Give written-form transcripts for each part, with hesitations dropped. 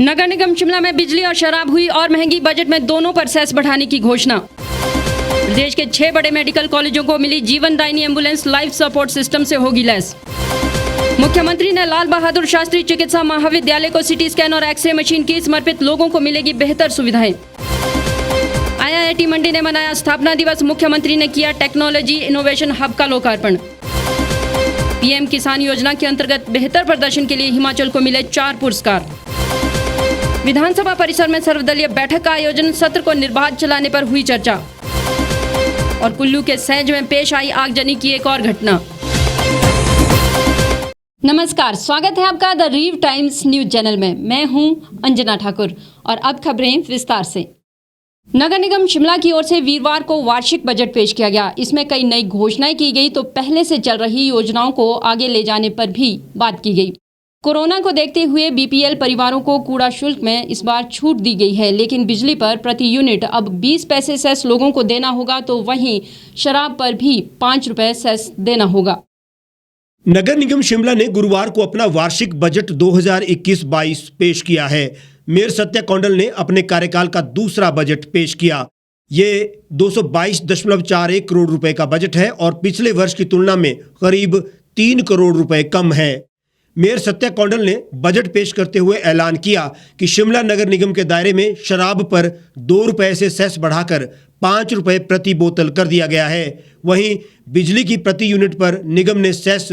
नगर निगम शिमला में बिजली और शराब हुई और महंगी। बजट में दोनों पर सेस बढ़ाने की घोषणा। प्रदेश के 6 बड़े मेडिकल कॉलेजों को मिली जीवनदायिनी एम्बुलेंस, लाइफ सपोर्ट सिस्टम से होगी लैस। मुख्यमंत्री ने लाल बहादुर शास्त्री चिकित्सा महाविद्यालय को सिटी स्कैन और एक्सरे मशीन की समर्पित। लोगों को मिलेगी बेहतर सुविधाएं। IIT मंडी ने मनाया स्थापना दिवस। मुख्यमंत्री ने किया टेक्नोलॉजी इनोवेशन हब का लोकार्पण। PM किसान योजना के अंतर्गत बेहतर प्रदर्शन के लिए हिमाचल को मिले 4 पुरस्कार। विधानसभा परिसर में सर्वदलीय बैठक का आयोजन। सत्र को निर्बाध चलाने पर हुई चर्चा। और कुल्लू के सैज में पेश आई आगजनी की एक और घटना। नमस्कार, स्वागत है आपका द रीव टाइम्स न्यूज चैनल में। मैं हूं अंजना ठाकुर और अब खबरें विस्तार से। नगर निगम शिमला की ओर से वीरवार को वार्षिक बजट पेश किया गया। इसमें कई नई घोषणाएं की गई तो पहले से चल रही योजनाओं को आगे ले जाने पर भी बात की गई। कोरोना को देखते हुए BPL परिवारों को कूड़ा शुल्क में इस बार छूट दी गई है, लेकिन बिजली पर प्रति यूनिट अब 20 पैसे सेस लोगों को देना होगा, तो वहीं शराब पर भी 5 रुपए सेस देना होगा। नगर निगम शिमला ने गुरुवार को अपना वार्षिक बजट 2021-22 पेश किया है। मेयर सत्या कौंडल ने अपने कार्यकाल का दूसरा बजट पेश किया। ये 222.41 करोड़ रुपए का बजट है और पिछले वर्ष की तुलना में करीब 3 करोड़ रुपए कम है। मेयर सत्या कौंडल ने बजट पेश करते हुए ऐलान किया कि शिमला नगर निगम के दायरे में शराब पर 2 रुपए से सेस बढ़ाकर 5 रुपए प्रति बोतल कर दिया गया है। वहीं बिजली की प्रति यूनिट पर निगम ने सेस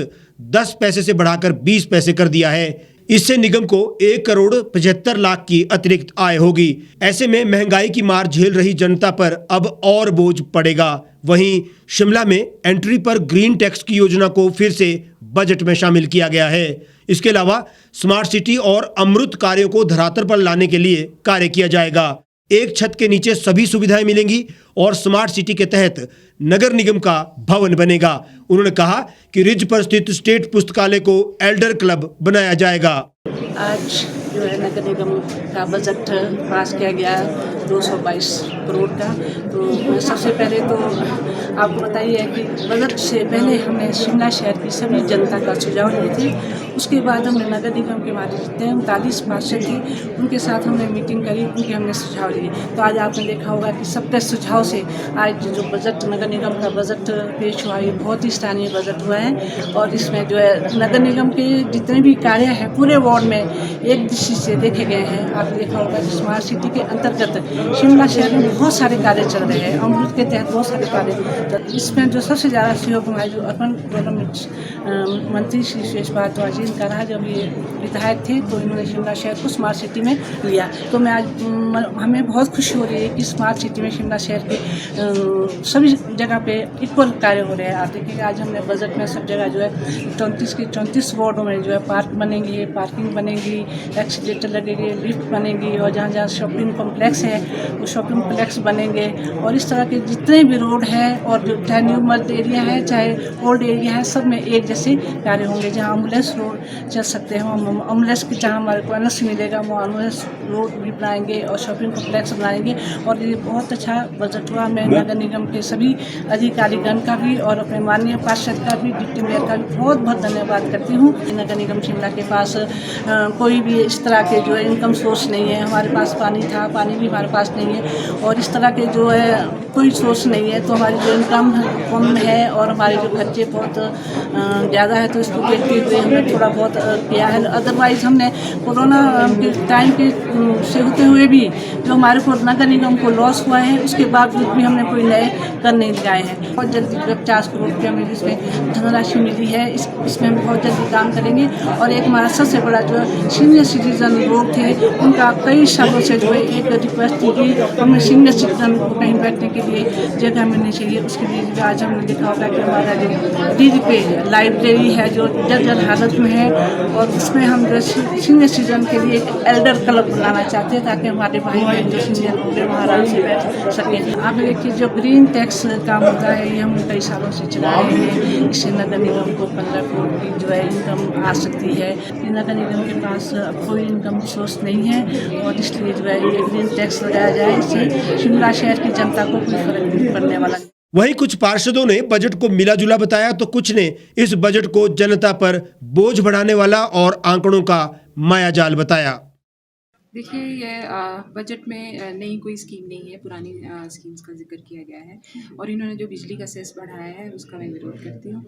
10 पैसे से बढ़ाकर 20 पैसे कर दिया है। इससे निगम को 1 करोड़ 75 लाख की अतिरिक्त आय होगी। ऐसे में महंगाई की मार झेल रही जनता पर अब और बोझ पड़ेगा। वहीं शिमला में एंट्री पर ग्रीन टैक्स की योजना को फिर से बजट में शामिल किया गया है। इसके अलावा स्मार्ट सिटी और अमृत कार्यों को धरातल पर लाने के लिए कार्य किया जाएगा। एक छत के नीचे सभी सुविधाएं मिलेंगी और स्मार्ट सिटी के तहत नगर निगम का भवन बनेगा। उन्होंने कहा कि रिज पर स्थित स्टेट पुस्तकालय को एल्डर क्लब बनाया जाएगा। आज जो है नगर निगम का बजट पास किया गया 222 करोड़ का। तो सबसे पहले तो आपको बताइए कि बजट से पहले हमने शिमला शहर की सभी जनता का सुझाव लिए थे। उसके बाद हमने नगर निगम के हमारे जितने 39 पार्षद थे उनके साथ हमने मीटिंग करी, उनके हमने सुझाव लिए। तो आज आपने देखा होगा कि सबके सुझाव से आज जो बजट नगर निगम का बजट पेश हुआ ये बहुत ही स्थानीय बजट हुआ है। और इसमें जो है नगर निगम के जितने भी कार्य हैं पूरे वार्ड में एक दृष्टि से देखे गए हैं। आपने देखा होगा कि स्मार्ट सिटी के अंतर्गत शिमला शहर में बहुत सारे कार्य चल रहे हैं। अमृत के तहत बहुत सारे कार्य, इसमें जो सबसे ज़्यादा सहयोग हमारे जो अर्बन डेवलपमेंट मंत्री श्री सुरेश भारद्वाज जी का रहा। जब ये विधायक थे तो इन्होंने शिमला शहर को स्मार्ट सिटी में लिया। तो मैं आज हमें बहुत खुशी हो रही है कि स्मार्ट सिटी में शिमला शहर के सभी जगह पे इक्वल कार्य हो रहे हैं। आप देखिए आज हमने बजट में सब जगह जो है 34 के 34 वार्डों में जो है पार्क बनेंगे, पार्किंग बनेगी, एक्सीलेटर लगेंगे, लिफ्ट बनेगी और जहाँ जहाँ शॉपिंग कॉम्प्लेक्स है वो शॉपिंग कॉम्प्लेक्स बनेंगे। और इस तरह के जितने भी रोड है और जो चाहे न्यू मर्द एरिया है चाहे ओल्ड एरिया है सब में एक जैसे कार्य होंगे। जहाँ एम्बुलेंस रोड चल सकते हैं हम एम्बुलेंस की जहाँ हमारे को एनएस मिलेगा वो एम्बुलेंस रोड भी बनाएंगे और शॉपिंग कॉम्प्लेक्स बनाएंगे। और ये बहुत अच्छा बजट हुआ। मैं नगर निगम के सभी अधिकारीगण का भी और अपने माननीय पार्षद का भी, डिप्टी मेयर का भी बहुत बहुत धन्यवाद करती हूँ। नगर निगम शिमला के पास कोई भी इस तरह के जो है इनकम सोर्स नहीं है। हमारे पास पानी था, पानी भी हमारे पास नहीं है और इस तरह के जो है कोई सोर्स नहीं है। तो हमारी जो इनकम कम है और हमारे जो खर्चे बहुत ज़्यादा है तो इसको देखते हुए हमने थोड़ा बहुत किया है। अदरवाइज़ हमने कोरोना के टाइम के से होते हुए भी जो हमारे को नगर निगम को लॉस हुआ है उसके बावजूद भी हमने कोई नए कर नहीं लगाए हैं। बहुत जल्दी 50 करोड़ रुपये हमें जिसमें धनराशि मिली है इसमें हम बहुत जल्दी काम करेंगे। और एक हमारा सबसे बड़ा जो सीनियर सिटीजन लोग थे उनका कई सालों से जो है एक रिक्वेस्ट थी कि हमें सीनियर सिटीजन को कहीं बैठने के लिए जगह मिलनी चाहिए। उसके लिए आज हमने देखा होगा कि हमारा जो डीजी पे लाइब्रेरी है जो जर्जर हालत में है और उसमें हम जो सीनियर सिटीजन के लिए एक एल्डर क्लब बनाना चाहते हैं ताकि हमारे भाई बहन जो सीनियर लोग हैं वहाँ आराम से बैठ सकें। आप देखिए जो ग्रीन टैक्स का मुद्दा है ये हम कई सालों से चला रहे हैं। इससे नगर निगम को 15 करोड़ की जो है इनकम आ सकती है। नगर निगम के पास कोई इनकम सोर्स नहीं है और इसलिए जो है ये ग्रीन टैक्स लगाया जाए। इससे शिमला शहर की जनता को कोई फर्क नहीं पड़ने वाला। वहीं कुछ पार्षदों ने बजट को मिला जुला बताया तो कुछ ने इस बजट को जनता पर बोझ बढ़ाने वाला और आंकड़ों का मायाजाल बताया। देखिए ये बजट में नई कोई स्कीम नहीं है, पुरानी स्कीम्स का ज़िक्र किया गया है और इन्होंने जो बिजली का सेस बढ़ाया है उसका मैं विरोध करती हूँ।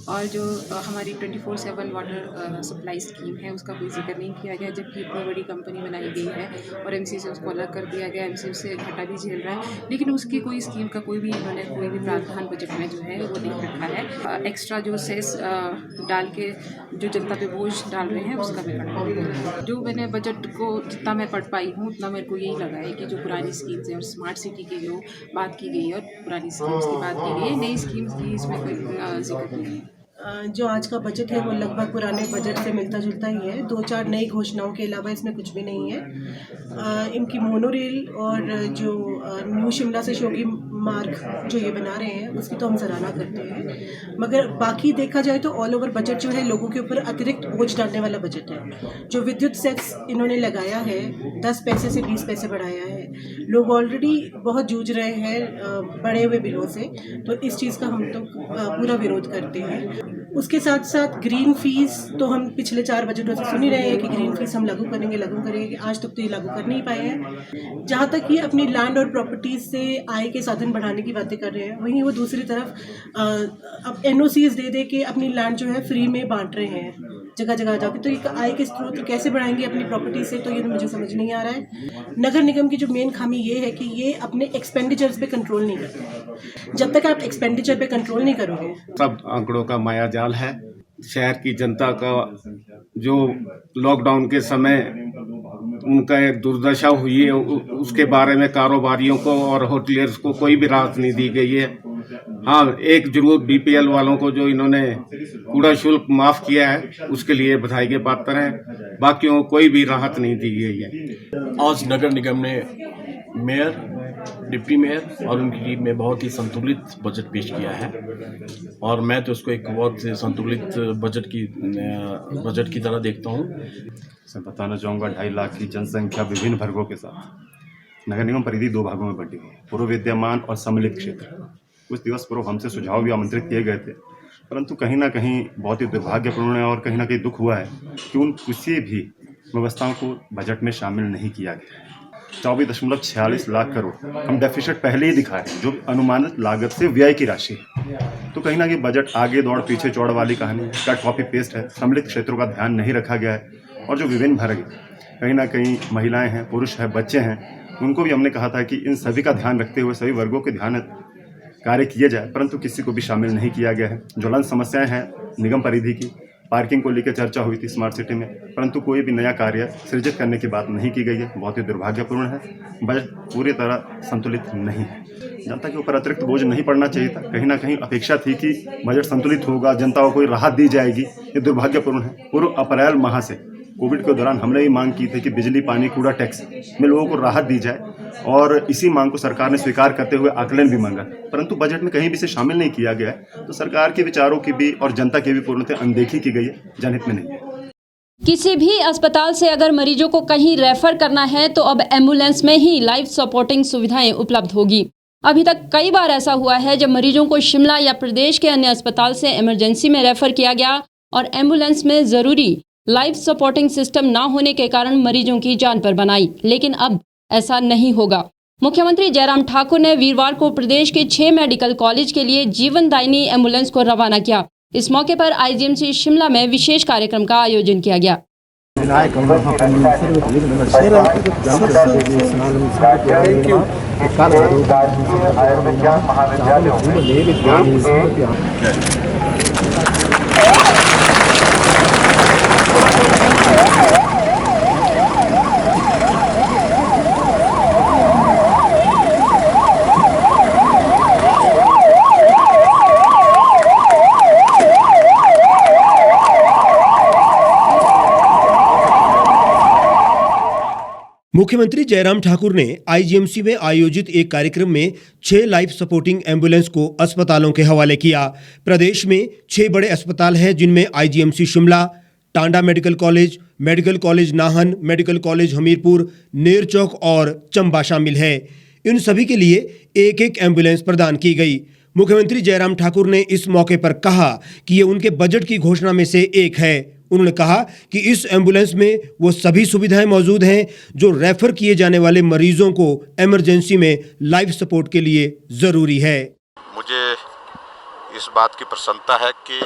और जो हमारी 24/7 वाटर सप्लाई स्कीम है उसका कोई ज़िक्र नहीं किया गया, जबकि इतनी बड़ी कंपनी बनाई गई है और एमसी से उसको अलग कर दिया गया, एमसी उससे घाटा भी झेल रहा है, लेकिन उसकी कोई स्कीम का इन्होंने कोई भी प्रावधान बजट में जो है वो नहीं रखा है। एक्स्ट्रा जो सेस डाल के जो जनता पे बोझ डाल रहे हैं उसका भी बढ़ा। जो मैंने बजट को जितना मैं पढ़ पाई हूँ उतना मेरे को यही लगा है कि जो पुरानी स्कीम्स है और स्मार्ट सिटी की जो बात की गई है और पुरानी स्कीम्स की बात की गई है, नई स्कीम्स की इसमें कोई जिक्र नहीं है। जो आज का बजट है वो लगभग पुराने बजट से मिलता जुलता ही है। 2-4 नई घोषणाओं के अलावा इसमें कुछ भी नहीं है। इनकी मोनोरेल और जो न्यू शिमला से शोगी मार्ग जो ये बना रहे हैं उसकी तो हम सराहना करते हैं, मगर बाकी देखा जाए तो ऑल ओवर बजट जो है लोगों के ऊपर अतिरिक्त बोझ डालने वाला बजट है। जो विद्युत सेस इन्होंने लगाया है 10 पैसे से 20 पैसे बढ़ाया है, लोग ऑलरेडी बहुत जूझ रहे हैं बढ़े हुए बिलों से, तो इस चीज़ का हम तो पूरा विरोध करते हैं। उसके साथ साथ ग्रीन फीस तो हम पिछले 4 बजटों से सुन ही रहे हैं कि ग्रीन फीस हम लागू करेंगे, आज तक तो ये लागू कर नहीं पाए हैं। जहाँ तक ये अपनी लैंड और प्रॉपर्टीज़ से आय के साधन बढ़ाने की बातें कर रहे हैं, वहीं वो दूसरी तरफ अब एनओसीज दे के अपनी लैंड जो है फ्री में बांट रहे हैं जगह जगह जाके, तो ये आय के स्रोत कैसे बढ़ाएंगे अपनी प्रॉपर्टी से, तो ये मुझे समझ नहीं आ रहा है। नगर निगम की जो मेन खामी ये है कि ये अपने एक्सपेंडिचर्स पे कंट्रोल नहीं करते। जब तक आप एक्सपेंडिचर पे कंट्रोल नहीं करोगे, सब आंकड़ों का मायाजाल है। शहर की जनता का जो लॉकडाउन के समय उनका एक दुर्दशा हुई है, उसके बारे में कारोबारियों को और होटलियर्स को कोई भी राहत नहीं दी गई है। हाँ, एक जरूर बीपीएल वालों को जो इन्होंने कूड़ा शुल्क माफ किया है उसके लिए बधाई के पात्र हैं, बाकियों को कोई भी राहत नहीं दी गई है। आज नगर निगम ने मेयर, डिप्टी मेयर और उनकी टीम में बहुत ही संतुलित बजट पेश किया है और मैं तो उसको एक बहुत संतुलित बजट की तरह देखता हूँ। मैं बताना चाहूँगा 2.5 लाख की जनसंख्या विभिन्न वर्गों के साथ नगर निगम परिधि 2 भागों में बटी है, पूर्व विद्यमान और सम्मिलित क्षेत्र। कुछ दिवस पूर्व हमसे सुझाव भी आमंत्रित किए गए थे, परंतु कहीं ना कहीं बहुत ही दुर्भाग्यपूर्ण है और कहीं ना कहीं दुख हुआ है कि उन किसी भी व्यवस्थाओं को बजट में शामिल नहीं किया गया है। 24.46 लाख करोड़ हम डेफिसिट पहले ही दिखाए, जो अनुमानित लागत से व्यय की राशि है। तो कहीं ना कहीं बजट आगे दौड़ पीछे चौड़ वाली कहानी है, कट कॉपी पेस्ट है, सम्मिलित क्षेत्रों का ध्यान नहीं रखा गया है। और जो विभिन्न वर्ग कहीं ना कहीं महिलाएं हैं, पुरुष हैं, बच्चे हैं, उनको भी हमने कहा था कि इन सभी का ध्यान रखते हुए सभी वर्गों के ध्यान कार्य किए जाए, परंतु किसी को भी शामिल नहीं किया गया है। ज्वलंत समस्याएं हैं निगम परिधि की, पार्किंग को लेकर चर्चा हुई थी स्मार्ट सिटी में, परंतु कोई भी नया कार्य सृजित करने की बात नहीं की गई है। बहुत ही दुर्भाग्यपूर्ण है। बजट पूरी तरह संतुलित नहीं है। जनता के ऊपर अतिरिक्त बोझ नहीं पड़ना चाहिए था। कहीं ना कहीं अपेक्षा थी कि बजट संतुलित होगा, जनता को कोई राहत दी जाएगी। ये दुर्भाग्यपूर्ण है। पूर्व अप्रैल माह से कोविड के दौरान हमने ये मांग की थी कि बिजली, पानी, कूड़ा टैक्स में लोगों को राहत दी जाए और इसी मांग को सरकार ने स्वीकार करते हुए आकलन भी मांगा, परंतु बजट में कहीं भी इसे शामिल नहीं किया गया है। तो सरकार के विचारों की भी और जनता की भी पूर्णतः अनदेखी की गई है, जनहित में नहीं है। किसी भी अस्पताल से अगर मरीजों को कहीं रेफर करना है तो अब एम्बुलेंस में ही लाइफ सपोर्टिंग सुविधाएं उपलब्ध होगी। अभी तक कई बार ऐसा हुआ है जब मरीजों को शिमला या प्रदेश के अन्य अस्पताल से इमरजेंसी में रेफर किया गया और एम्बुलेंस में जरूरी लाइफ सपोर्टिंग सिस्टम ना होने के कारण मरीजों की जान पर बनाई, लेकिन अब ऐसा नहीं होगा। मुख्यमंत्री जयराम ठाकुर ने वीरवार को प्रदेश के 6 मेडिकल कॉलेज के लिए जीवनदायिनी एम्बुलेंस को रवाना किया। इस मौके पर आईजीएमसी शिमला में विशेष कार्यक्रम का आयोजन किया गया। मुख्यमंत्री जयराम ठाकुर ने आईजीएमसी में आयोजित एक कार्यक्रम में 6 लाइफ सपोर्टिंग एम्बुलेंस को अस्पतालों के हवाले किया। प्रदेश में 6 बड़े अस्पताल हैं जिनमें IGMC Shimla, Tanda medical college Nahan, medical college Hamirpur, Nerchowk और चंबा शामिल है। इन सभी के लिए एक-एक एम्बुलेंस प्रदान की गई। मुख्यमंत्री जयराम ठाकुर ने इस मौके पर कहा कि ये उनके बजट की घोषणा में से एक है। उन्होंने कहा कि इस एम्बुलेंस में वो सभी सुविधाएं मौजूद हैं जो रेफर किए जाने वाले मरीजों को इमरजेंसी में लाइफ सपोर्ट के लिए जरूरी है। मुझे इस बात की प्रसन्नता है कि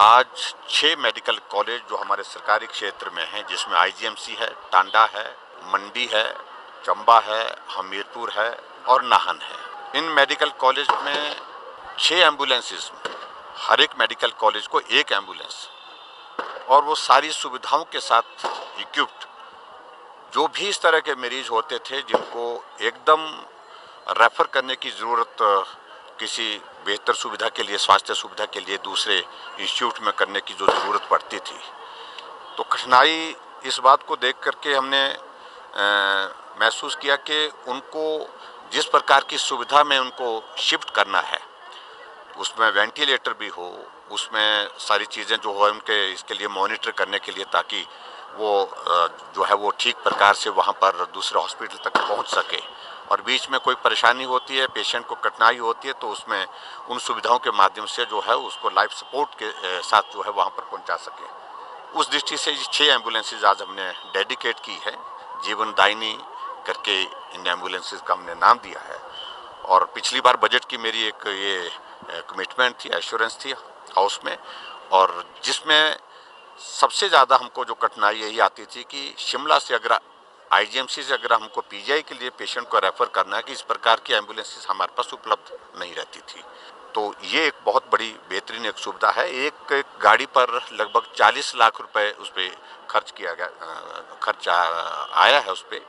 आज 6 मेडिकल कॉलेज जो हमारे सरकारी क्षेत्र में हैं, जिसमें आईजीएमसी है, टांडा है, मंडी है, चंबा है, हमीरपुर है और नाहन है। इन मेडिकल कॉलेज में 6 एम्बुलेंसेस, हर एक मेडिकल कॉलेज को एक एम्बुलेंस और वो सारी सुविधाओं के साथ इक्विप्ड, जो भी इस तरह के मरीज होते थे जिनको एकदम रेफर करने की ज़रूरत किसी बेहतर सुविधा के लिए, स्वास्थ्य सुविधा के लिए दूसरे इंस्टीट्यूट में करने की जो ज़रूरत पड़ती थी, तो कठिनाई इस बात को देख करके हमने महसूस किया कि उनको जिस प्रकार की सुविधा में उनको शिफ्ट करना है, उसमें वेंटिलेटर भी हो, उसमें सारी चीज़ें जो हो उनके इसके लिए मॉनिटर करने के लिए, ताकि वो जो है वो ठीक प्रकार से वहाँ पर दूसरे हॉस्पिटल तक पहुँच सके। और बीच में कोई परेशानी होती है, पेशेंट को कठिनाई होती है, तो उसमें उन सुविधाओं के माध्यम से जो है उसको लाइफ सपोर्ट के साथ जो है वहाँ पर पहुँचा सके। उस दृष्टि से 6 एम्बुलेंसेज आज हमने डेडिकेट की है। जीवनदायिनी करके इन एम्बुलेंसेज का हमने नाम दिया है। और पिछली बार बजट की मेरी एक ये कमिटमेंट थी, एश्योरेंस थी हाउस में, और जिसमें सबसे ज़्यादा हमको जो कठिनाई यही आती थी कि शिमला से अगर आईजीएमसी से अगर हमको पीजीआई के लिए पेशेंट को रेफ़र करना है कि इस प्रकार की एम्बुलेंसेस हमारे पास उपलब्ध नहीं रहती थी। तो ये एक बहुत बड़ी बेहतरीन एक सुविधा है। एक गाड़ी पर लगभग 40 लाख रुपए उस पर खर्च आया है उस पर,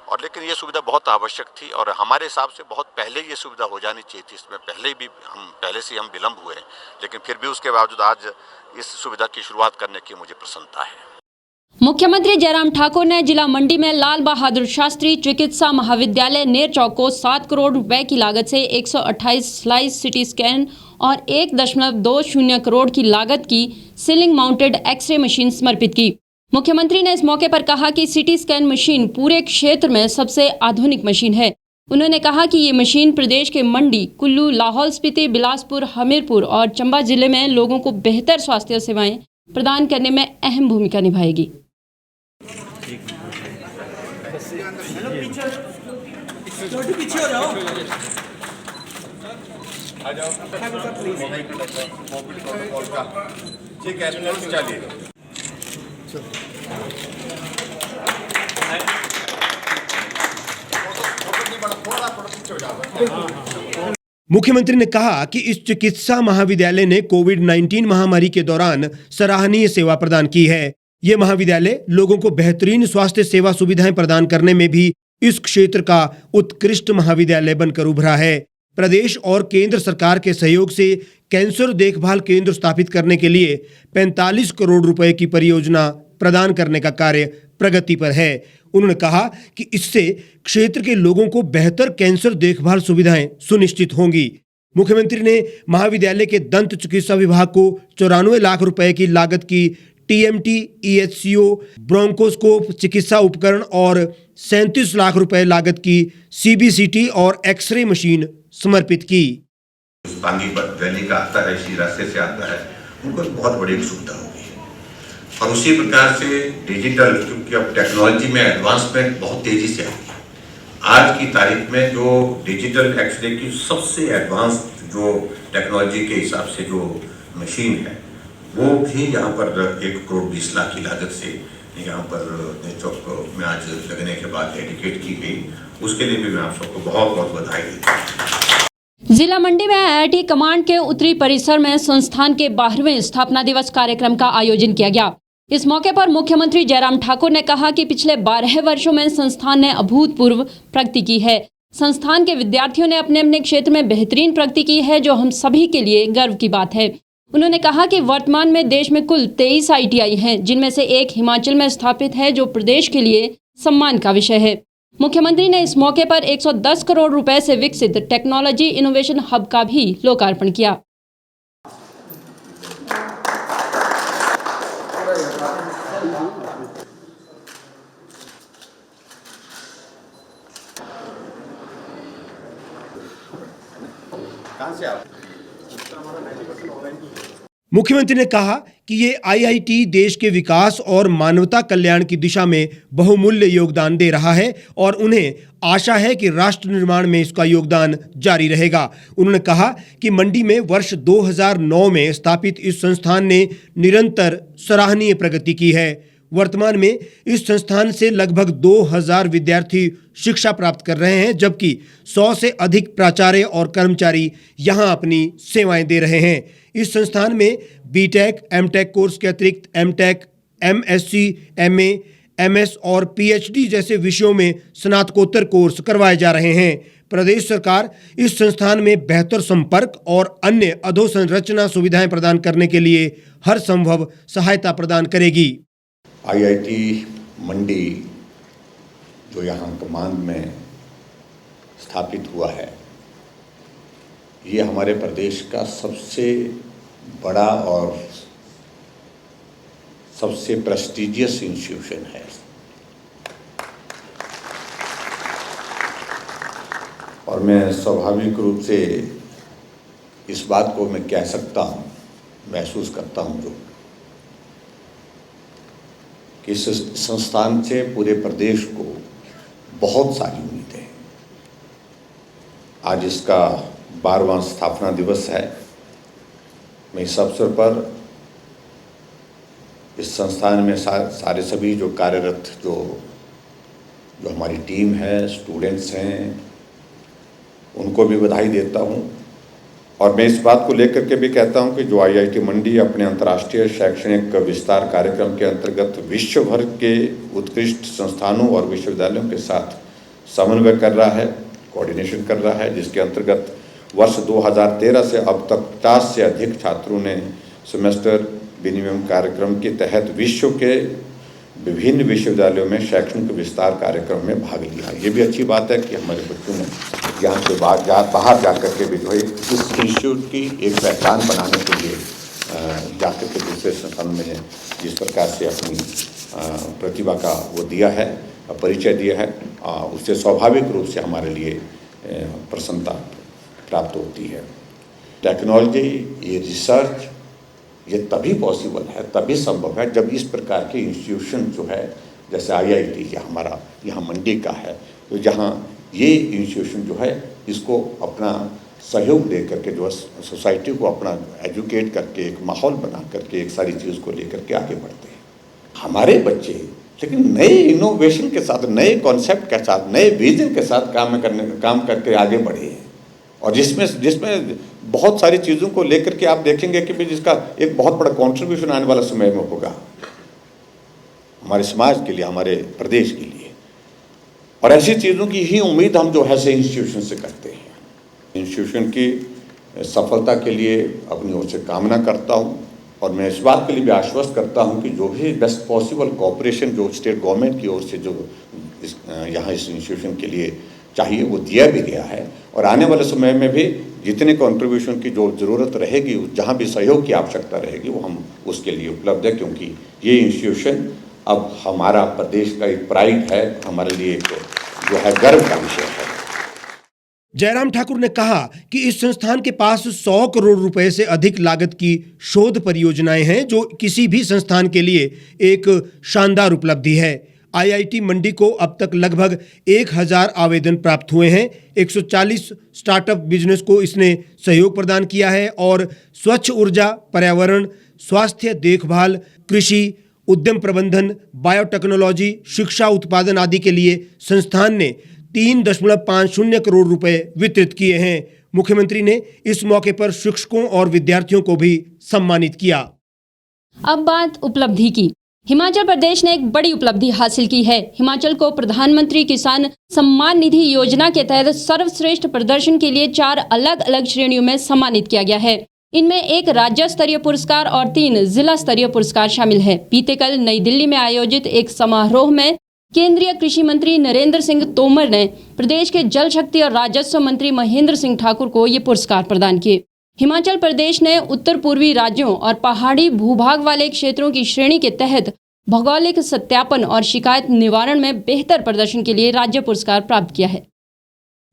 और लेकिन ये सुविधा बहुत आवश्यक थी और हमारे हिसाब से बहुत पहले ये सुविधा हो जानी चाहिए थी। इसमें पहले से हम विलम्ब हुए, लेकिन फिर भी उसके बावजूद आज इस सुविधा की शुरुआत करने की मुझे प्रसन्नता है। मुख्यमंत्री जयराम ठाकुर ने जिला मंडी में लाल बहादुर शास्त्री चिकित्सा महाविद्यालय नेर चौक को 7 करोड़ रुपए की लागत से 128 स्लाइस सिटी स्कैन और 1.20 करोड़ की लागत की सीलिंग माउंटेड एक्सरे मशीन समर्पित की। मुख्यमंत्री ने इस मौके पर कहा कि सिटी स्कैन मशीन पूरे क्षेत्र में सबसे आधुनिक मशीन है। उन्होंने कहा कि ये मशीन प्रदेश के मंडी, कुल्लू, लाहौल स्पीति, बिलासपुर, हमीरपुर और चंबा जिले में लोगों को बेहतर स्वास्थ्य सेवाएं प्रदान करने में अहम भूमिका निभाएगी। मुख्यमंत्री ने कहा कि इस चिकित्सा महाविद्यालय ने कोविड-19 महामारी के दौरान सराहनीय सेवा प्रदान की है। ये महाविद्यालय लोगों को बेहतरीन स्वास्थ्य सेवा सुविधाएं प्रदान करने में भी इस क्षेत्र का उत्कृष्ट महाविद्यालय बनकर उभरा है। प्रदेश और केंद्र सरकार के सहयोग से कैंसर देखभाल केंद्र स्थापित करने के लिए 45 करोड़ रुपए की परियोजना प्रदान करने का कार्य प्रगति पर है। उन्होंने कहा कि इससे क्षेत्र के लोगों को बेहतर कैंसर देखभाल सुविधाएं सुनिश्चित होंगी। मुख्यमंत्री ने महाविद्यालय के दंत चिकित्सा विभाग को 94 लाख रुपए की लागत की टीएमटी, EHCO, ब्रोंकोस्कोप चिकित्सा उपकरण और 37 लाख रुपए लागत की CBCT और एक्सरे मशीन समर्पित की। बांगी वैली का आता है, इसी रास्ते से आता है, उनको बहुत बड़ी सुविधा होगी। और उसी प्रकार से डिजिटल, क्योंकि अब टेक्नोलॉजी में एडवांसमेंट बहुत तेजी से आई है। आज की तारीख में जो डिजिटल एक्सरे की सबसे एडवांस जो टेक्नोलॉजी के हिसाब से जो मशीन है, वो भी यहाँ पर 1 करोड़ 20 लाख की लागत से यहाँ पर नेर चौक में आज लगने के बाद डेडिकेट की गई। उसके लिए भी मैं आप सबको बहुत बहुत बधाई देता हूँ। जिला मंडी में IIT कमांड के उत्तरी परिसर में संस्थान के 12वें स्थापना दिवस कार्यक्रम का आयोजन किया गया। इस मौके पर मुख्यमंत्री जयराम ठाकुर ने कहा कि पिछले 12 वर्षों में संस्थान ने अभूतपूर्व प्रगति की है। संस्थान के विद्यार्थियों ने अपने अपने क्षेत्र में बेहतरीन प्रगति की है, जो हम सभी के लिए गर्व की बात है। उन्होंने कहा कि वर्तमान में देश में कुल 23 ITI हैं, जिनमें से एक हिमाचल में स्थापित है, जो प्रदेश के लिए सम्मान का विषय है। मुख्यमंत्री ने इस मौके पर 110 करोड़ रुपए से विकसित टेक्नोलॉजी इनोवेशन हब का भी लोकार्पण किया। कहाँ से आप? मुख्यमंत्री ने कहा कि ये आईआईटी देश के विकास और मानवता कल्याण की दिशा में बहुमूल्य योगदान दे रहा है और उन्हें आशा है कि राष्ट्र निर्माण में इसका योगदान जारी रहेगा। उन्होंने कहा कि मंडी में वर्ष 2009 में स्थापित इस संस्थान ने निरंतर सराहनीय प्रगति की है। वर्तमान में इस संस्थान से लगभग 2000 विद्यार्थी शिक्षा प्राप्त कर रहे हैं, जबकि 100 से अधिक प्राचार्य और कर्मचारी यहां अपनी सेवाएं दे रहे हैं। इस संस्थान में बीटेक, एमटेक कोर्स के अतिरिक्त एमटेक, एमएससी, एमए, एमएस और पीएचडी जैसे विषयों में स्नातकोत्तर कोर्स करवाए जा रहे हैं। प्रदेश सरकार इस संस्थान में बेहतर संपर्क और अन्य अधोसंरचना सुविधाएं प्रदान करने के लिए हर संभव सहायता प्रदान करेगी। आईआईटी मंडी जो यहाँ कमांड में स्थापित हुआ है, ये हमारे प्रदेश का सबसे बड़ा और सबसे प्रेस्टिजियस इंस्टीट्यूशन है। और मैं स्वाभाविक रूप से इस बात को मैं कह सकता हूँ, महसूस करता हूँ जो कि इस संस्थान से पूरे प्रदेश को बहुत सारी उम्मीदें हैं। आज इसका 12वां स्थापना दिवस है। मैं इस अवसर पर इस संस्थान में सारे सभी जो कार्यरत जो हमारी टीम है, स्टूडेंट्स हैं, उनको भी बधाई देता हूं। और मैं इस बात को लेकर के भी कहता हूं कि जो आईआईटी मंडी अपने अंतर्राष्ट्रीय शैक्षणिक विस्तार कार्यक्रम के अंतर्गत विश्व भर के उत्कृष्ट संस्थानों और विश्वविद्यालयों के साथ समन्वय कर रहा है, कोऑर्डिनेशन कर रहा है, जिसके अंतर्गत वर्ष 2013 से अब तक 50 से अधिक छात्रों ने सेमेस्टर विनिमय कार्यक्रम के तहत विश्व के विभिन्न विश्वविद्यालयों में शैक्षणिक विस्तार कार्यक्रम में भाग लिया। ये भी अच्छी बात है कि हमारे बच्चों ने यहाँ से बाहर जा कर के भी जो है इस इंस्टीट्यूट की एक पहचान बनाने के लिए जा कर के दूसरे संस्थानों में जिस प्रकार से अपनी प्रतिभा का वो दिया है, परिचय दिया है, उससे स्वाभाविक रूप से हमारे लिए प्रसन्नता प्राप्त होती है। टेक्नोलॉजी, ये रिसर्च, ये तभी पॉसिबल है, तभी संभव है जब इस प्रकार के इंस्टीट्यूशन जो है, जैसे आईआईटी या हमारा यहाँ मंडी का है, तो जहाँ ये इंस्टीट्यूशन जो है इसको अपना सहयोग दे करके जो सोसाइटी को अपना एजुकेट करके एक माहौल बना करके एक सारी चीज़ को लेकर के आगे बढ़ते हैं। हमारे बच्चे लेकिन नए इनोवेशन के साथ, नए कॉन्सेप्ट के साथ, नए विजन के साथ काम करके आगे बढ़े हैं। और जिसमें बहुत सारी चीज़ों को लेकर के आप देखेंगे कि भी जिसका एक बहुत बड़ा कंट्रीब्यूशन आने वाला समय में होगा हमारे समाज के लिए, हमारे प्रदेश के लिए। और ऐसी चीज़ों की ही उम्मीद हम जो है से इंस्टीट्यूशन से करते हैं। इंस्टीट्यूशन की सफलता के लिए अपनी ओर से कामना करता हूँ और मैं इस बात के लिए भी आश्वस्त करता हूँ कि जो भी बेस्ट पॉसिबल कोऑपरेशन जो स्टेट गवर्नमेंट की ओर से जो यहाँ इस इंस्टीट्यूशन के लिए चाहिए वो दिया भी गया है। और आने वाले समय में भी जितने कंट्रीब्यूशन की जो ज़रूरत रहेगी, जहाँ भी सहयोग की आवश्यकता रहेगी, वो हम उसके लिए उपलब्ध है, क्योंकि ये इंस्टीट्यूशन अब हमारा प्रदेश का एक प्राइड है, हमारे लिए एक जो है गर्व का विषय है। जयराम ठाकुर ने कहा कि इस संस्थान के पास 100 करोड़ रुपए से अधिक लागत की शोध परियोजनाएं हैं, जो किसी भी संस्थान के लिए एक शानदार उपलब्धि है। आईआईटी मंडी को अब तक लगभग 1000 आवेदन प्राप्त हुए हैं। 140 स्टार्टअप बिजनेस को इसने सहयोग प्रदान किया है और स्वच्छ ऊर्जा, पर्यावरण, स्वास्थ्य देखभाल, कृषि, उद्यम प्रबंधन, बायोटेक्नोलॉजी, शिक्षा उत्पादन आदि के लिए संस्थान ने 3.50 करोड़ रुपए वितरित किए हैं। मुख्यमंत्री ने इस मौके पर शिक्षकों और विद्यार्थियों को भी सम्मानित किया। अब बात उपलब्धि की। हिमाचल प्रदेश ने एक बड़ी उपलब्धि हासिल की है। हिमाचल को प्रधानमंत्री किसान सम्मान निधि योजना के तहत सर्वश्रेष्ठ प्रदर्शन के लिए 4 अलग अलग श्रेणियों में सम्मानित किया गया है। इनमें 1 राज्य स्तरीय पुरस्कार और 3 जिला स्तरीय पुरस्कार शामिल है। बीते कल नई दिल्ली में आयोजित एक समारोह में केंद्रीय कृषि मंत्री नरेंद्र सिंह तोमर ने प्रदेश के जल शक्ति और राजस्व मंत्री महेंद्र सिंह ठाकुर को ये पुरस्कार प्रदान किए। हिमाचल प्रदेश ने उत्तर पूर्वी राज्यों और पहाड़ी भूभाग वाले क्षेत्रों की श्रेणी के तहत भौगोलिक सत्यापन और शिकायत निवारण में बेहतर प्रदर्शन के लिए राज्य पुरस्कार प्राप्त किया है।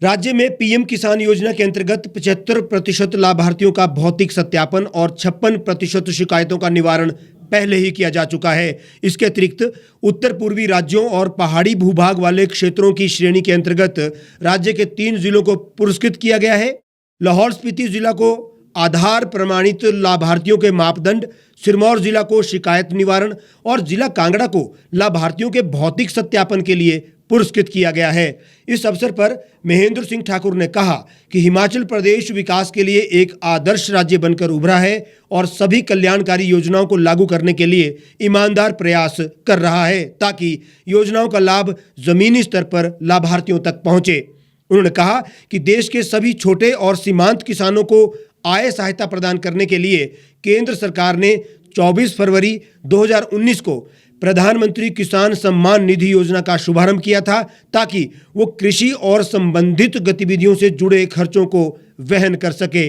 राज्य में पीएम किसान योजना के अंतर्गत 75% लाभार्थियों का भौतिक सत्यापन और 56% शिकायतों का निवारण पहले ही किया जा चुका है। इसके अतिरिक्त उत्तर पूर्वी राज्यों और पहाड़ी भूभाग वाले क्षेत्रों की श्रेणी के अंतर्गत राज्य के 3 जिलों को पुरस्कृत किया गया है। लाहौल स्पीति जिला को आधार प्रमाणित लाभार्थियों के मापदंड, सिरमौर जिला को शिकायत निवारण और जिला कांगड़ा को लाभार्थियों के भौतिक सत्यापन के लिए पुरस्कृत किया गया है। इस अवसर पर महेंद्र सिंह ठाकुर ने कहा कि हिमाचल प्रदेश विकास के लिए एक आदर्श राज्य बनकर उभरा है और सभी कल्याणकारी योजनाओं को लागू करने के लिए ईमानदार प्रयास कर रहा है ताकि योजनाओं का लाभ जमीनी स्तर पर लाभार्थियों तक पहुंचे। उन्होंने कहा कि देश के सभी छोटे और सीमांत किसानों को आय सहायता प्रदान करने के लिए केंद्र सरकार ने 24 फरवरी 2019 को प्रधानमंत्री किसान सम्मान निधि योजना का शुभारंभ किया था ताकि वो कृषि और संबंधित गतिविधियों से जुड़े खर्चों को वहन कर सके।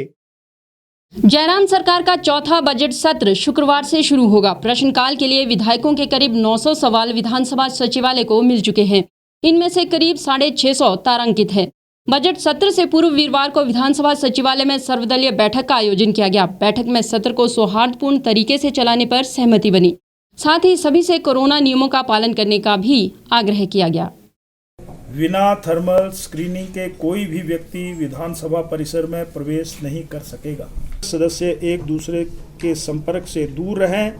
जयराम सरकार का चौथा बजट सत्र शुक्रवार से शुरू होगा। प्रश्नकाल के लिए विधायकों के करीब 900 सवाल विधानसभा सचिवालय को मिल चुके हैं। इनमें से करीब 650 तारांकित है। बजट सत्र से पूर्व वीरवार को विधानसभा सचिवालय में सर्वदलीय बैठक का आयोजन किया गया। बैठक में सत्र को सौहार्दपूर्ण तरीके से चलाने पर सहमति बनी। साथ ही सभी से कोरोना नियमों का पालन करने का भी आग्रह किया गया। बिना थर्मल स्क्रीनिंग के कोई भी व्यक्ति विधानसभा परिसर में प्रवेश नहीं कर सकेगा। सदस्य एक दूसरे के संपर्क से दूर रहें।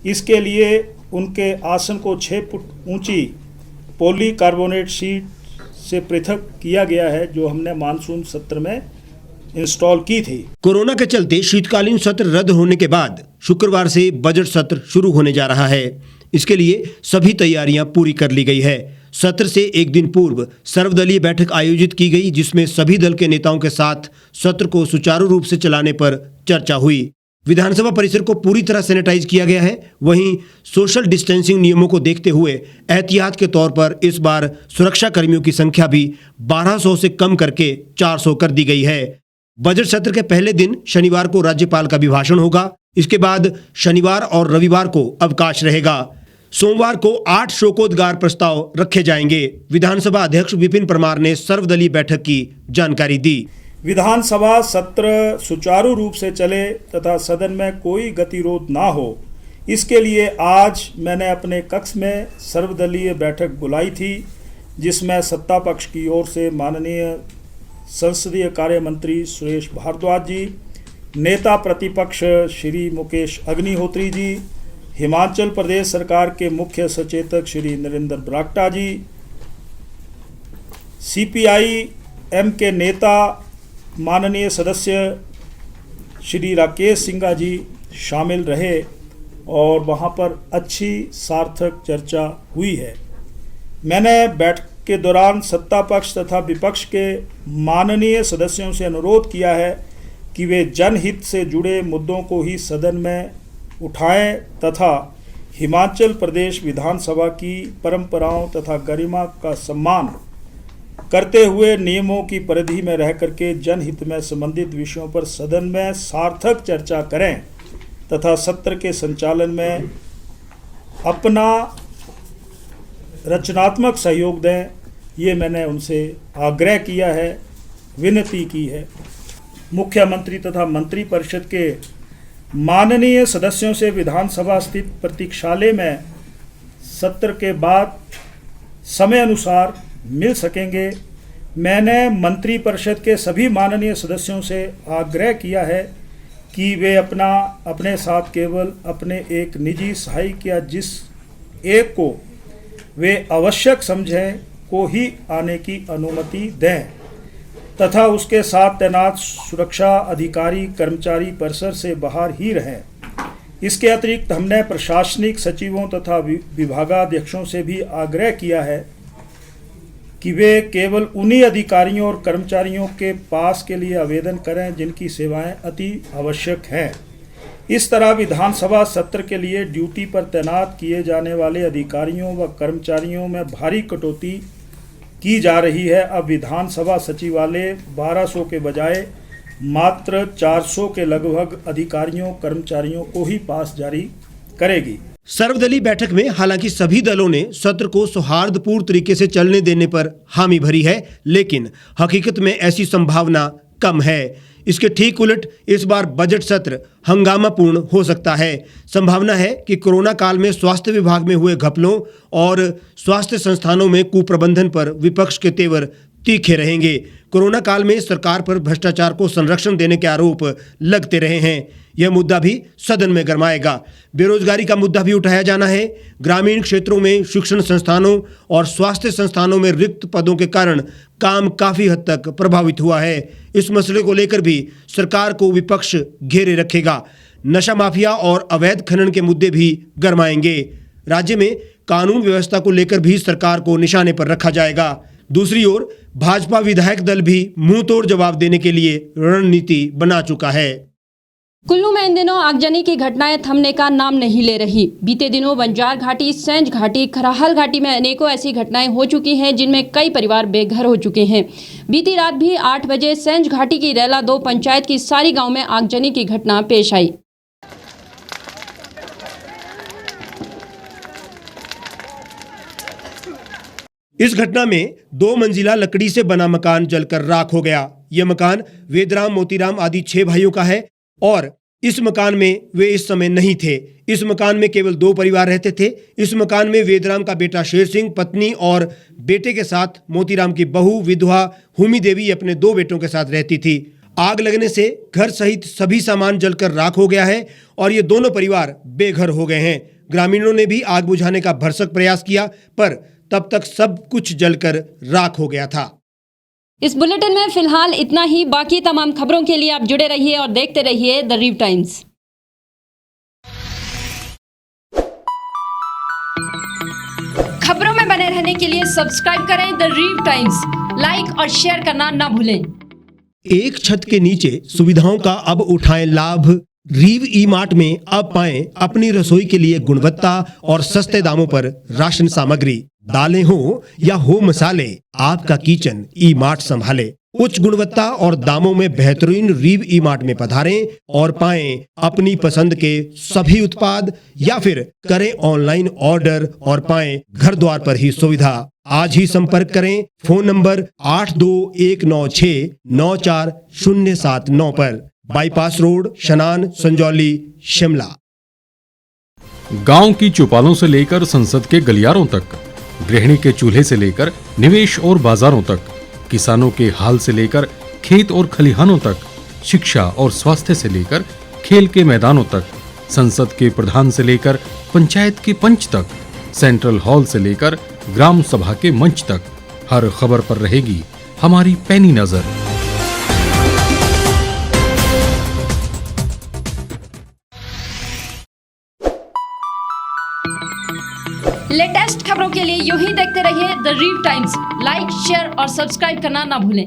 इसके लिए उनके आसन को 6 फुट ऊंची पॉलीकार्बोनेट शीट से पृथक किया गया है, जो हमने मानसून सत्र में इंस्टॉल की थी। कोरोना के चलते शीतकालीन सत्र रद्द होने के बाद शुक्रवार से बजट सत्र शुरू होने जा रहा है। इसके लिए सभी तैयारियां पूरी कर ली गई है। सत्र से एक दिन पूर्व सर्वदलीय बैठक आयोजित की गई, जिसमें सभी दल के नेताओं के साथ सत्र को सुचारू रूप से चलाने पर चर्चा हुई। विधानसभा परिसर को पूरी तरह सैनिटाइज किया गया है। वहीं सोशल डिस्टेंसिंग नियमों को देखते हुए एहतियात के तौर पर इस बार सुरक्षा कर्मियों की संख्या भी 1200 से कम करके 400 कर दी गई है। बजट सत्र के पहले दिन शनिवार को राज्यपाल का अभिभाषण होगा। इसके बाद शनिवार और रविवार को अवकाश रहेगा। सोमवार को 8 शोकोदगार प्रस्ताव रखे जाएंगे। विधानसभा अध्यक्ष विपिन परमार ने सर्वदलीय बैठक की जानकारी दी। विधानसभा सत्र सुचारू रूप से चले तथा सदन में कोई गतिरोध ना हो, इसके लिए आज मैंने अपने कक्ष में सर्वदलीय बैठक बुलाई थी, जिसमें सत्ता पक्ष की ओर से माननीय संसदीय कार्य मंत्री सुरेश भारद्वाज जी, नेता प्रतिपक्ष श्री मुकेश अग्निहोत्री जी, हिमाचल प्रदेश सरकार के मुख्य सचेतक श्री नरेंद्र बरागटा जी, CPI-M के नेता माननीय सदस्य श्री राकेश सिंघा जी शामिल रहे और वहां पर अच्छी सार्थक चर्चा हुई है। मैंने बैठक के दौरान सत्ता पक्ष तथा विपक्ष के माननीय सदस्यों से अनुरोध किया है कि वे जनहित से जुड़े मुद्दों को ही सदन में उठाएं तथा हिमाचल प्रदेश विधानसभा की परंपराओं तथा गरिमा का सम्मान करते हुए नियमों की परिधि में रह करके जनहित में संबंधित विषयों पर सदन में सार्थक चर्चा करें तथा सत्र के संचालन में अपना रचनात्मक सहयोग दें। ये मैंने उनसे आग्रह किया है, विनती की है। मुख्यमंत्री तथा मंत्री परिषद के माननीय सदस्यों से विधानसभा स्थित प्रतीक्षालय में सत्र के बाद समय अनुसार मिल सकेंगे। मैंने मंत्री परिषद के सभी माननीय सदस्यों से आग्रह किया है कि वे अपने साथ केवल अपने एक निजी सहायक या जिस एक को वे आवश्यक समझें को ही आने की अनुमति दें तथा उसके साथ तैनात सुरक्षा अधिकारी कर्मचारी परिसर से बाहर ही रहें। इसके अतिरिक्त हमने प्रशासनिक सचिवों तथा विभागाध्यक्षों से भी आग्रह किया है कि वे केवल उन्हीं अधिकारियों और कर्मचारियों के पास के लिए आवेदन करें जिनकी सेवाएं अति आवश्यक हैं। इस तरह विधानसभा सत्र के लिए ड्यूटी पर तैनात किए जाने वाले अधिकारियों व कर्मचारियों में भारी कटौती की जा रही है। अब विधानसभा सचिवालय 1200 के बजाय मात्र 400 के लगभग अधिकारियों कर्मचारियों को ही पास जारी करेगी। सर्वदलीय बैठक में हालांकि सभी दलों ने सत्र को सौहार्दपूर्ण तरीके से चलने देने पर हामी भरी है, लेकिन हकीकत में ऐसी संभावना कम है। इसके ठीक उलट इस बार बजट सत्र हंगामापूर्ण हो सकता है। संभावना है कि कोरोना काल में स्वास्थ्य विभाग में हुए घपलों और स्वास्थ्य संस्थानों में कुप्रबंधन पर विपक्ष के तेवर तीखे रहेंगे। कोरोना काल में सरकार पर भ्रष्टाचार को संरक्षण देने के आरोप लगते रहे हैं। यह मुद्दा भी सदन में गरमाएगा। बेरोजगारी का मुद्दा भी उठाया जाना है। ग्रामीण क्षेत्रों में शिक्षण संस्थानों और स्वास्थ्य संस्थानों में रिक्त पदों के कारण काम काफी हद तक प्रभावित हुआ है। इस मसले को लेकर भी सरकार को विपक्ष घेरे रखेगा। नशा माफिया और अवैध खनन के मुद्दे भी गरमाएंगे। राज्य में कानून व्यवस्था को लेकर भी सरकार को निशाने पर रखा जाएगा। दूसरी ओर भाजपा विधायक दल भी मुंह तोड़ जवाब देने के लिए रणनीति बना चुका है। कुल्लू में इन दिनों आगजनी की घटनाएं थमने का नाम नहीं ले रही। बीते दिनों बंजार घाटी, सेंज घाटी, खराहल घाटी में अनेकों ऐसी घटनाएं हो चुकी हैं जिनमें कई परिवार बेघर हो चुके हैं। बीती रात भी 8 बजे सेंज घाटी की रेला 2 पंचायत की सारी गांव में आगजनी की घटना पेश आई। इस घटना में 2 मंजिला लकड़ी से बना मकान जलकर राख हो गया। यह मकान वेदराम, मोतीराम आदि 6 भाइयों का है और इस मकान में वे इस समय नहीं थे। इस मकान में केवल 2 परिवार रहते थे। इस मकान में वेदराम का बेटा शेर सिंह, पत्नी और बेटे के साथ मोतीराम की बहू विधवा हुमी देवी अपने 2 बेटों के साथ रहती थी। आग लगने से घर सहित सभी सामान जलकर राख हो गया है और ये दोनों परिवार बेघर हो गए हैं। ग्रामीणों ने भी आग बुझाने का भरसक प्रयास किया, पर तब तक सब कुछ जलकर राख हो गया था। इस बुलेटिन में फिलहाल इतना ही। बाकी तमाम खबरों के लिए आप जुड़े रहिए और देखते रहिए द रीव टाइम्स। खबरों में बने रहने के लिए सब्सक्राइब करें द रीव टाइम्स। लाइक और शेयर करना ना भूलें। एक छत के नीचे सुविधाओं का अब उठाएं लाभ। रीव ई मार्ट में अब पाएं अपनी रसोई के लिए गुणवत्ता और सस्ते दामों पर राशन सामग्री। दालें हो या हो मसाले, आपका किचन ई मार्ट संभाले। उच्च गुणवत्ता और दामों में बेहतरीन रीव ई मार्ट में पधारें और पाएं अपनी पसंद के सभी उत्पाद, या फिर करें ऑनलाइन ऑर्डर और पाएं घर द्वार पर ही सुविधा। आज ही संपर्क करें फोन नंबर 8219694079 पर। बाईपास रोड, शनान, संजौली, शिमला। गांव की चौपालों से लेकर संसद के गलियारों तक, गृहिणी के चूल्हे से लेकर निवेश और बाजारों तक, किसानों के हाल से लेकर खेत और खलिहानों तक, शिक्षा और स्वास्थ्य से लेकर खेल के मैदानों तक, संसद के प्रधान से लेकर पंचायत के पंच तक, सेंट्रल हॉल से लेकर ग्राम सभा के मंच तक, हर खबर पर रहेगी हमारी पैनी नजर। लेटेस्ट खबरों के लिए यूं ही देखते रहिए द रीव टाइम्स। लाइक, शेयर और सब्सक्राइब करना ना भूलें।